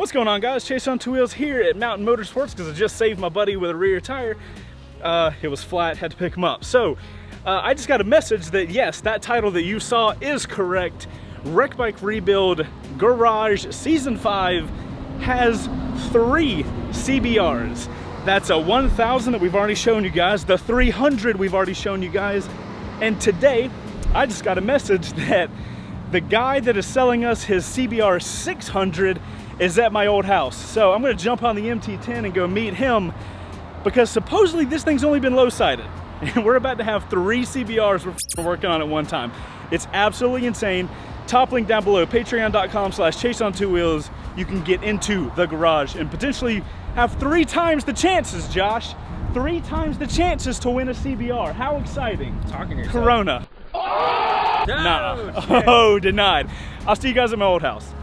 What's going on, guys? Chaseontwowheels here at Mountain Motorsports because I just saved my buddy with a rear tire. It was flat, had to pick him up. So I just got a message that yes, that title that you saw is correct. Wreck Bike Rebuild Garage Season 5 has 3 CBRs. That's a 1000 that we've already shown you guys, the 300 we've already shown you guys, and today I just got a message that the guy that is selling us his CBR 600 is at my old house. So I'm gonna jump on the MT10 and go meet him because supposedly this thing's only been low-sided. And we're about to have 3 CBRs we're working on at one time. It's absolutely insane. Top link down below, patreon.com/chaseontwowheels. You can get into the garage and potentially have 3 times the chances, Josh. 3 times the chances to win a CBR. How exciting. Talking to yourself. Corona. Oh, nah. Oh, denied. I'll see you guys at my old house.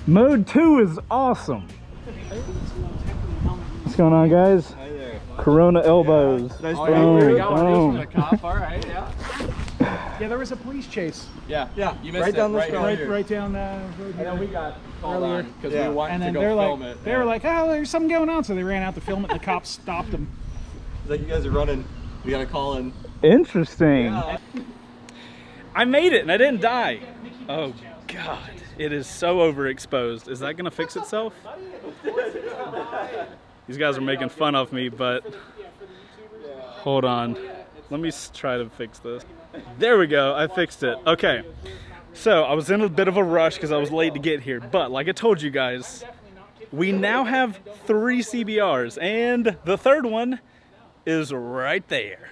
Mode 2 is awesome. What's going on, guys? Hi there. Corona elbows. Yeah. Nice boom, there we go. boom. A cop. All right, yeah. Yeah, there was a police chase. Yeah, You missed it. down the right street. here. Right down the road And here. then we got called Earlier. on because we wanted And to then go they're film like, it. they were like, oh, there's something going on. So they ran out to film it, and the cops stopped them. It's like you guys are running. We gotta call in. Interesting. Yeah. I made it and I didn't die. Oh God, it is so overexposed. Is that gonna fix itself? These guys are making fun of me, but hold on. Let me try to fix this. There we go, I fixed it. Okay, so I was in a bit of a rush because I was late to get here, but like I told you guys, we now have 3 CBRs and the third one is right there.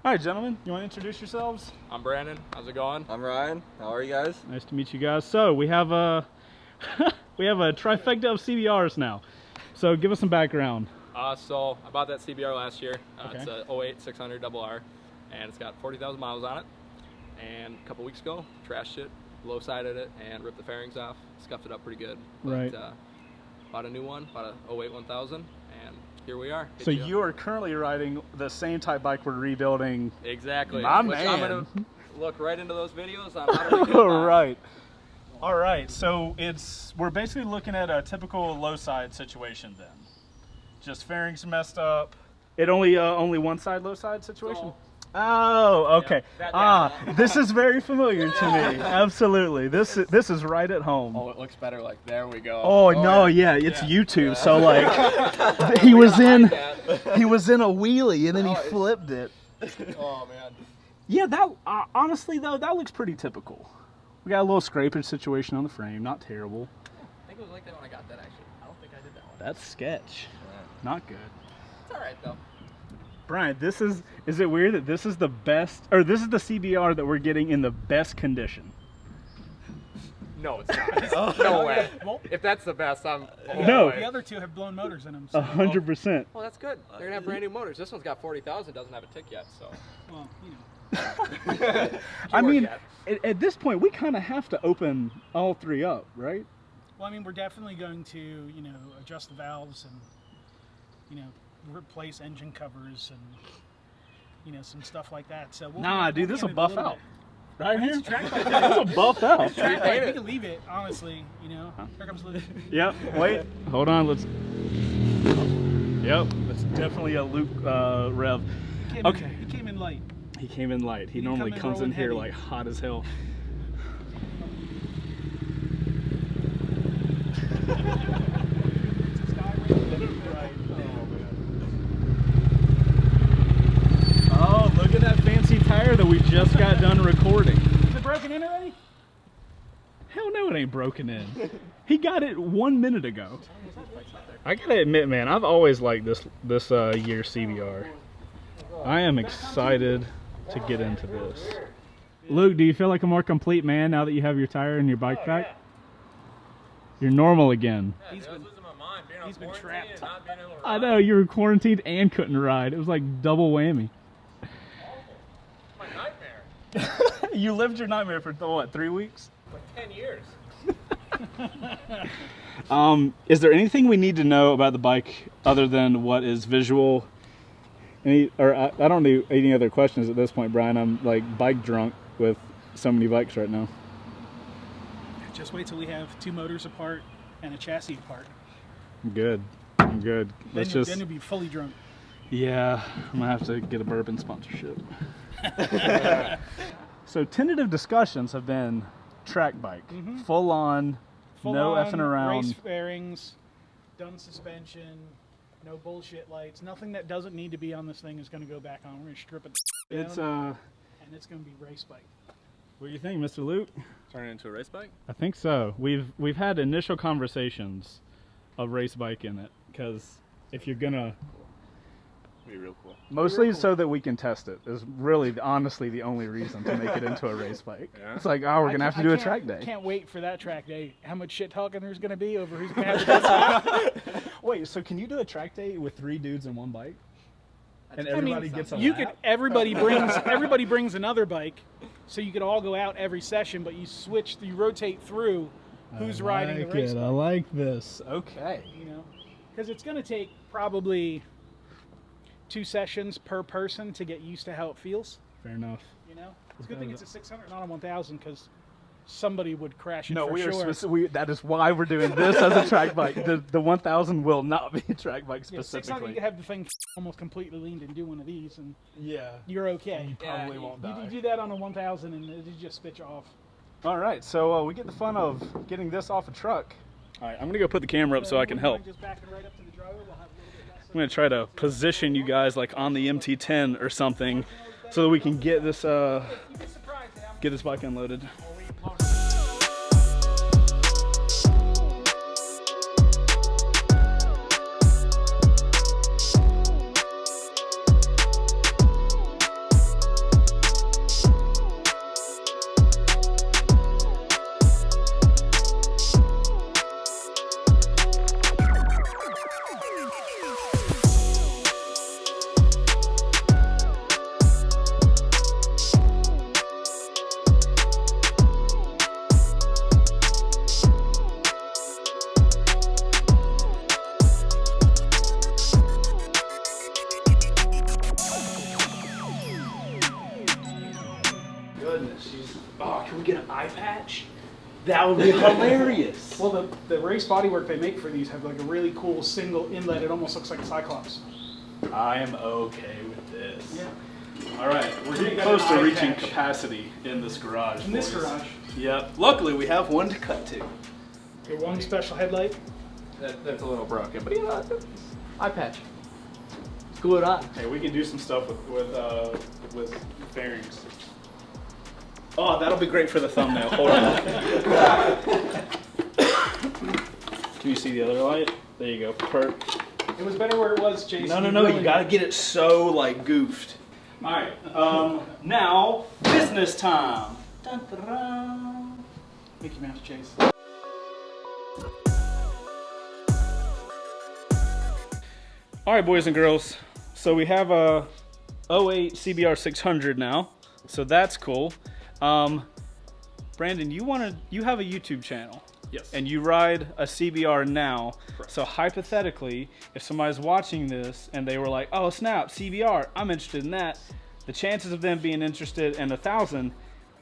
All right, gentlemen, you want to introduce yourselves? I'm Brandon. How's it going? I'm Ryan. How are you guys? Nice to meet you guys. So we have a we have a trifecta of CBRs now. So give us some background. So I bought that CBR last year. Okay. It's a 08 600 RR, and it's got 40,000 miles on it. And a couple weeks ago, trashed it, low-sided it, and ripped the fairings off. Scuffed it up pretty good. Right. Bought a new one. Bought a 08 1000, and here we are. So you are currently riding the same type bike we're rebuilding. Exactly. My Which man. I'm gonna look right into those videos on how to rebuild mine. Right. All right. So we're basically looking at a typical low side situation then. Just fairings messed up. It only one side low side situation. So- Oh, okay. Yeah, This is very familiar to me. Absolutely. This is right at home. Oh, it looks better. Like there we go. Oh no, yeah, it's YouTube. So like, he was in a wheelie and then he flipped it. Oh man. Yeah, that honestly though, that looks pretty typical. We got a little scrapage situation on the frame, not terrible. I think it was like that when I got that actually. I don't think I did that one. That's sketch. Not good. It's all right though. Brian, is it weird that this is the best, or this is the CBR that we're getting in the best condition? No, it's not. No way. If that's the best, I'm. Oh, No. The other 2 have blown motors in them. So, 100%. Well, that's good. They're gonna have brand new motors. This one's got 40,000. Doesn't have a tick yet, so. well, you know. I mean, yet. at this point, we kind of have to open all 3 up, right? Well, I mean, we're definitely going to, you know, adjust the valves and, you know, replace engine covers and, you know, some stuff like that. So we'll Nah, dude, this will buff out. Right It's here? a track bike. This will buff out. Track bike, we can leave it, honestly, you know. Here comes Luke. Yep, wait. Hold on, let's. Yep, that's definitely a Luke rev. Okay. He came in light. He came in light. He He normally come in comes in rolling here heavy. like hot as hell. Oh, look at that fancy tire that we just got done recording. Is it broken in already? Hell no, it ain't broken in. He got it 1 minute ago. I gotta admit, man, I've always liked this year's CBR. I am excited to get into this. Luke, do you feel like a more complete man now that you have your tire and your bike back? You're normal again. He's been trapped. I know, you were quarantined and couldn't ride. It was like double whammy. My nightmare. You lived your nightmare for what, 3 weeks? Like 10 years. Is there anything we need to know about the bike other than what is visual? I don't need any other questions at this point, Brian. I'm like bike drunk with so many bikes right now. Just wait till we have 2 motors apart and a chassis apart. I'm good. Then you'll be fully drunk. Yeah, I'm gonna have to get a bourbon sponsorship. So tentative discussions have been track bike, full on, no effing around. Race fairings, done suspension, no bullshit lights. Nothing that doesn't need to be on this thing is going to go back on. We're going to strip it down, and it's going to be race bike. What do you think, Mr. Luke? Turn it into a race bike? I think so. We've had initial conversations of race bike in it, because if you're gonna, Be real cool. mostly so that we can test it is really honestly the only reason to make it into a race bike. Yeah. It's like, oh, we're gonna have to do a track day. Can't wait for that track day. How much shit talking there's going to be over who's going to have the Wait, so can you do a track day with 3 dudes and 1 bike? And I mean, everybody gets a you lap? could. Everybody brings another bike, so you could all go out every session. But you rotate through who's riding the race I bike. like this. Okay. You know, because it's going to take probably 2 sessions per person to get used to how it feels. Fair enough. You know, it's a good thing it's a 600, not a 1000, because somebody would crash it No, for we sure. are. That is why we're doing this as a track bike. The 1000 will not be a track bike Yeah, 600, specifically. you could have the thing almost completely leaned and do one of these, and Yeah. you're okay. Probably won't die. You do that on a 1000, and it just spit you off. All right, so we get the fun of getting this off a truck. All right, I'm gonna go put the camera up so I can help. Just backing right up to the driver, we'll have a little bit less. I'm gonna try to position you guys like on the MT10 or something, so that we can get this You'd be surprised at how get this bike unloaded. Goodness, oh, can we get an eye patch? That would be hilarious. Well, the race bodywork they make for these have like a really cool single inlet. It almost looks like a Cyclops. I am okay with this. Yeah. All right, we're getting got close an to eye reaching patch. capacity in this garage. In this boys. garage, Yep. Luckily, we have one to cut to. the one special headlight. That's a little broken, but you know, eye patch. It's good on. Hey, we can do some stuff with fairings. Oh, that'll be great for the thumbnail. Hold on. Can you see the other light? There you go. It was better where it was, Jason. No. Really You gotta get it so like goofed. All right. Now business time. Dun, dun, dun. Mickey Mouse chase. All right, boys and girls. So we have a 08 CBR 600 now. So that's cool. Brandon, you have a YouTube channel. Yes. And you ride a CBR now. Correct. So hypothetically, if somebody's watching this and they were like, oh snap, CBR, I'm interested in that, the chances of them being interested in 1000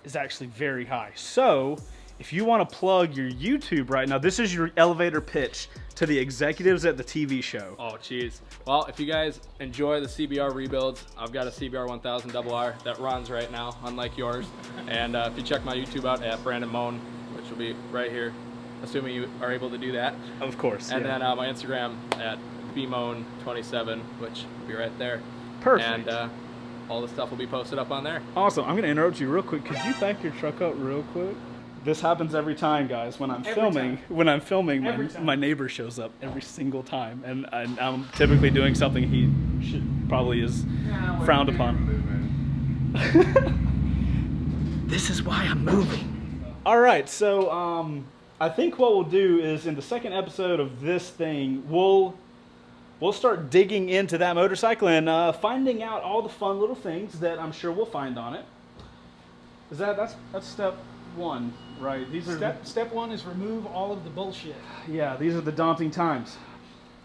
is actually very high. So if you want to plug your YouTube right now, this is your elevator pitch to the executives at the TV show. Oh, jeez. Well, if you guys enjoy the CBR rebuilds, I've got a CBR 1000 RR that runs right now, unlike yours. And if you check my YouTube out at Brandon Moan, which will be right here, assuming you are able to do that. Of course. And yeah. then my Instagram at bmoan27, which will be right there. Perfect. And all the stuff will be posted up on there. Awesome. I'm going to interrupt you real quick. Could you back your truck up real quick? This happens every time, guys. When I'm filming, my neighbor shows up every single time, and I'm typically doing something he probably is frowned upon. This is why I'm moving. All right, so I think what we'll do is in the second episode of this thing, we'll start digging into that motorcycle and finding out all the fun little things that I'm sure we'll find on it. Is that's step one, right? These are Step one is remove all of the bullshit. yeah, these are the daunting times.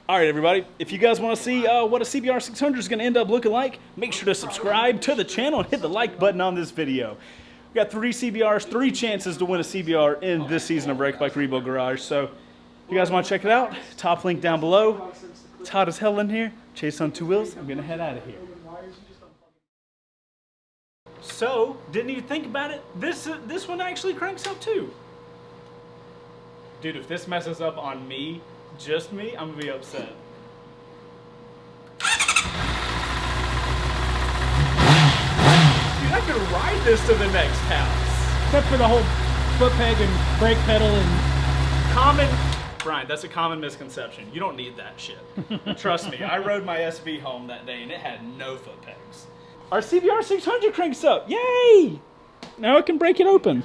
All right, everybody. If you guys want to see what a CBR 600 is going to end up looking like, make sure to subscribe to the channel and hit the like button on this video. We got 3 CBRs, 3 chances to win a CBR in this season of Break Bike Rebuild Garage. So if you guys want to check it out, top link down below. It's hot as hell in here. Chase on 2 wheels. I'm going to head out of here. So, didn't even think about it. This one actually cranks up too. Dude, if this messes up on me, just me, I'm gonna be upset. Dude, I could ride this to the next house. Except for the whole foot peg and brake pedal and... Brian, that's a common misconception. You don't need that shit. Trust me, I rode my SV home that day and it had no foot pegs. Our CBR 600 cranks up, yay! Now I can break it open.